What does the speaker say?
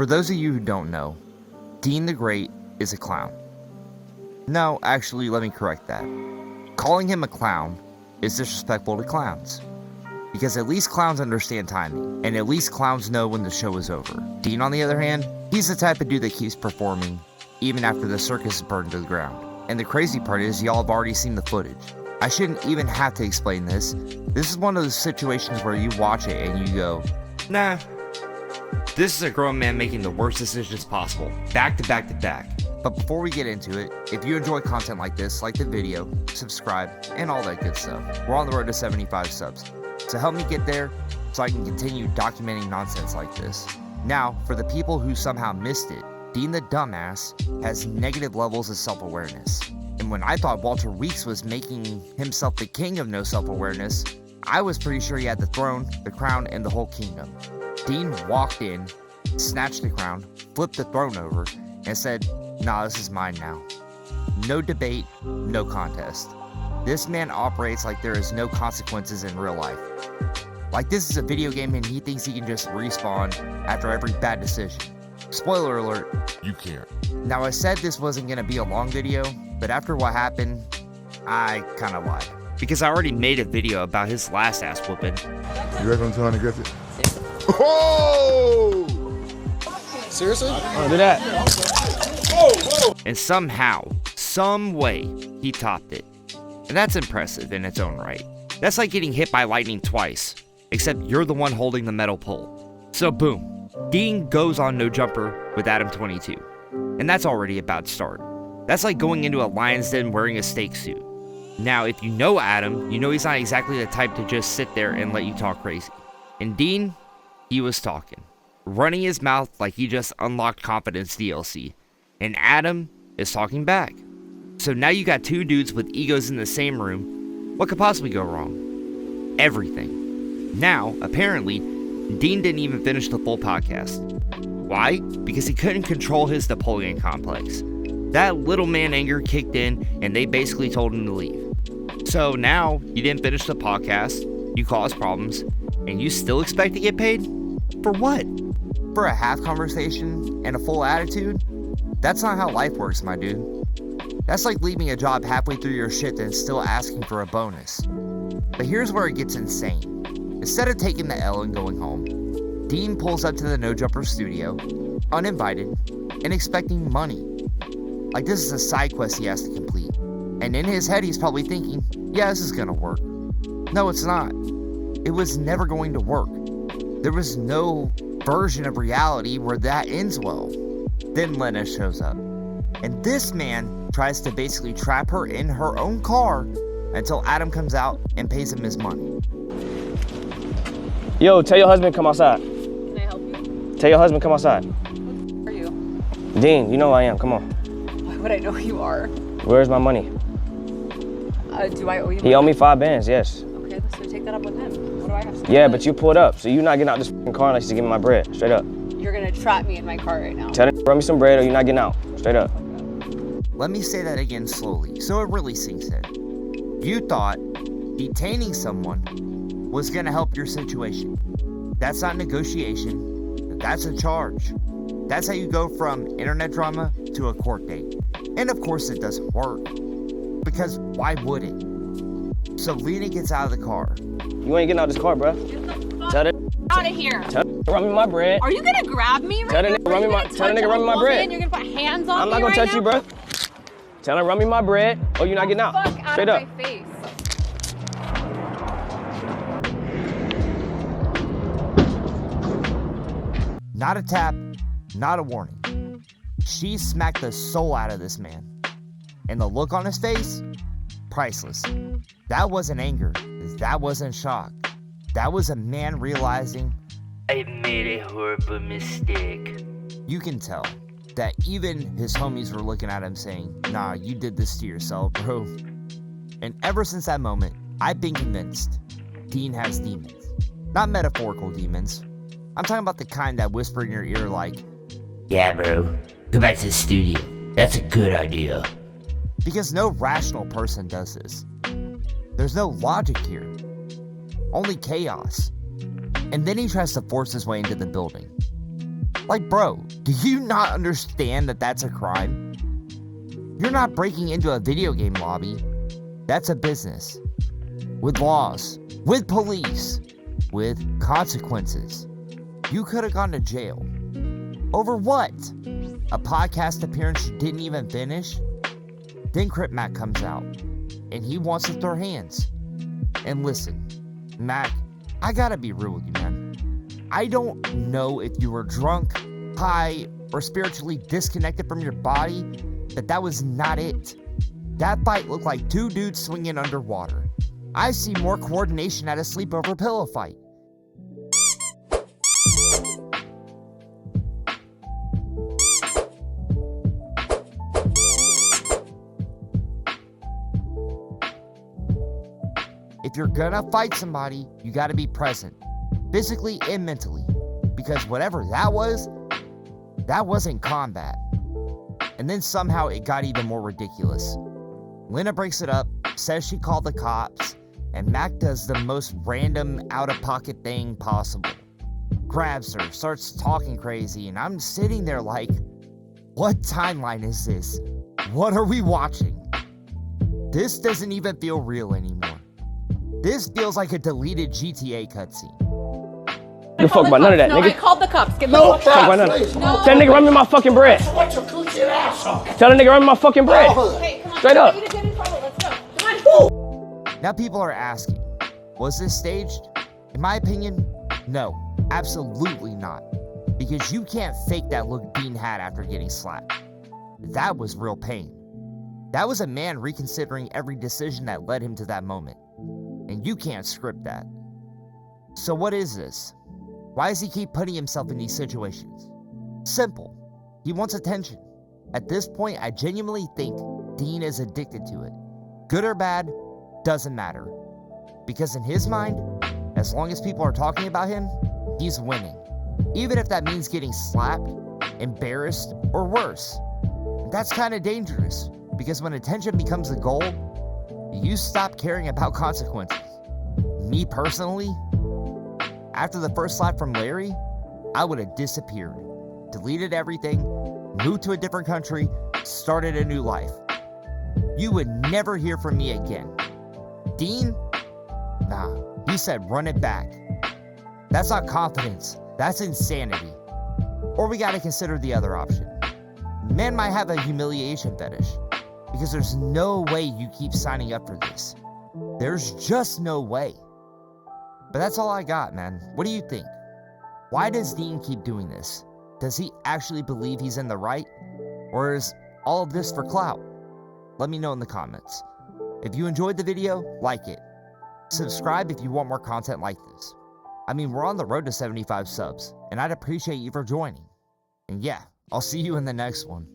For those of you who don't know, Deen the Great is a clown. No, actually, let me correct that. Calling him a clown is disrespectful to clowns. Because at least clowns understand timing, and at least clowns know when the show is over. Deen, on the other hand, he's the type of dude that keeps performing even after the circus is burned to the ground. And the crazy part is y'all have already seen the footage. I shouldn't even have to explain this. This is one of those situations where you watch it and you go, nah, this is a grown man making the worst decisions possible, back to back to back. But before we get into it, if you enjoy content like this, like the video, subscribe, and all that good stuff. We're on the road to 75 subs. So help me get there so I can continue documenting nonsense like this. Now, for the people who somehow missed it, Deen the Dumbass has negative levels of self-awareness. And when I thought Walter Weeks was making himself the king of no self-awareness, I was pretty sure he had the throne, the crown, and the whole kingdom. Deen walked in, snatched the crown, flipped the throne over, and said, nah, this is mine now. No debate, no contest. This man operates like there is no consequences in real life. Like this is a video game and he thinks he can just respawn after every bad decision. Spoiler alert, you can't. Now I said this wasn't going to be a long video, but after what happened, I kind of lied. Because I already made a video about his last ass whooping. You reckon I'm trying to get it? Oh! Seriously? Do that. And somehow, some way, he topped it. And that's impressive in its own right. That's like getting hit by lightning twice, except you're the one holding the metal pole. So boom, Deen goes on no jumper with Adam 22. And that's already a bad start. That's like going into a lion's den wearing a steak suit. Now, if you know Adam, you know he's not exactly the type to just sit there and let you talk crazy. And Deen, he was talking, running his mouth like he just unlocked Confidence DLC. And Adam is talking back. So now you got two dudes with egos in the same room. What could possibly go wrong? Everything. Now, apparently, Deen didn't even finish the full podcast. Why? Because he couldn't control his Napoleon complex. That little man anger kicked in and they basically told him to leave. So now, you didn't finish the podcast, you caused problems, and you still expect to get paid? For what? For a half conversation and a full attitude? That's not how life works, my dude. That's like leaving a job halfway through your shit and still asking for a bonus. But here's where it gets insane. Instead of taking the L and going home, Deen pulls up to the No Jumper studio, uninvited, and expecting money. Like this is a side quest he has to complete. And in his head he's probably thinking, yeah, this is gonna work. No, it's not. It was never going to work. There was no version of reality where that ends well. Then Lena shows up. And this man tries to basically trap her in her own car until Adam comes out and pays him his money. Yo, tell your husband come outside. Can I help you? Tell your husband come outside. Who are you? Deen, you know who I am. Come on. Why would I know who you are? Where's my money? Do I owe you money? He owed me 5 bands, yes. Okay, so take that up with him. What do I have to do? Yeah, but you pulled up, so you're not getting out this fucking car unless you give me my bread. Straight up. You're gonna trap me in my car right now. Tell him run me some bread or you're not getting out. Straight up. Let me say that again slowly, so it really sinks in. You thought detaining someone was gonna help your situation. That's not negotiation, that's a charge. That's how you go from internet drama to a court date. And of course it doesn't work, because why would it? So Lena gets out of the car. You ain't getting out this car, bro. Get the fuck Tell that out of here. Tell that run me my bread. Are you gonna grab me right Tell now? the nigga run me my bread. You're gonna put hands on I'm me not gonna right touch now? you, bro. Tell him run me my bread or you're not getting out. Fuck out Straight of up. my face. Not a tap, not a warning. She smacked the soul out of this man. And the look on his face, priceless. That wasn't anger, that wasn't shock. That was a man realizing, I made a horrible mistake. You can tell that even his homies were looking at him saying, nah, you did this to yourself, bro. And ever since that moment, I've been convinced Deen has demons. Not metaphorical demons. I'm talking about the kind that whisper in your ear like, yeah, bro, go back to the studio. That's a good idea. Because no rational person does this. There's no logic here. Only chaos. And then he tries to force his way into the building. Like, bro, do you not understand that that's a crime? You're not breaking into a video game lobby. That's a business. With laws, with police, with consequences. You could have gone to jail. Over what? A podcast appearance you didn't even finish? Then Crip Mac comes out, and he wants to throw hands. And listen, Mac, I gotta be real with you, man. I don't know if you were drunk, high, or spiritually disconnected from your body, but that was not it. That fight looked like two dudes swinging underwater. I see more coordination at a sleepover pillow fight. If you're gonna fight somebody, you gotta be present, physically and mentally, because whatever that wasn't combat. And then somehow it got even more ridiculous. Lena breaks it up, says she called the cops, and Mac does the most random out-of-pocket thing possible. Grabs her, starts talking crazy, and I'm sitting there like, what timeline is this? What are we watching? This doesn't even feel real anymore. This feels like a deleted GTA cutscene. You fuck about none of that, No, nigga. I called the cops. Get No, the Fuck about none. please. Tell the nigga run me my fucking bread. What your coochie asshole? Tell the nigga run me my fucking bread. Hey, come on. Straight I up. want you to get in trouble. Let's go. Come on. Now people are asking, was this staged? In my opinion, no, absolutely not. Because you can't fake that look Dean had after getting slapped. That was real pain. That was a man reconsidering every decision that led him to that moment. And you can't script that. So what is this? Why does he keep putting himself in these situations? Simple. He wants attention. At this point, I genuinely think Dean is addicted to it. Good or bad, doesn't matter. Because in his mind, as long as people are talking about him, he's winning. Even if that means getting slapped, embarrassed, or worse. That's kind of dangerous, because when attention becomes the goal, you stop caring about consequences. Me personally, after the first slap from Larry, I would have disappeared, deleted everything, moved to a different country, started a new life. You would never hear from me again. Dean? Nah, he said run it back. That's not confidence, that's insanity. Or we gotta consider the other option. Men might have a humiliation fetish, because there's no way you keep signing up for this. There's just no way. But that's all I got, man. What do you think? Why does Dean keep doing this? Does he actually believe he's in the right? Or is all of this for clout? Let me know in the comments. If you enjoyed the video, like it. Subscribe if you want more content like this. I mean, we're on the road to 75 subs, and I'd appreciate you for joining. And yeah, I'll see you in the next one.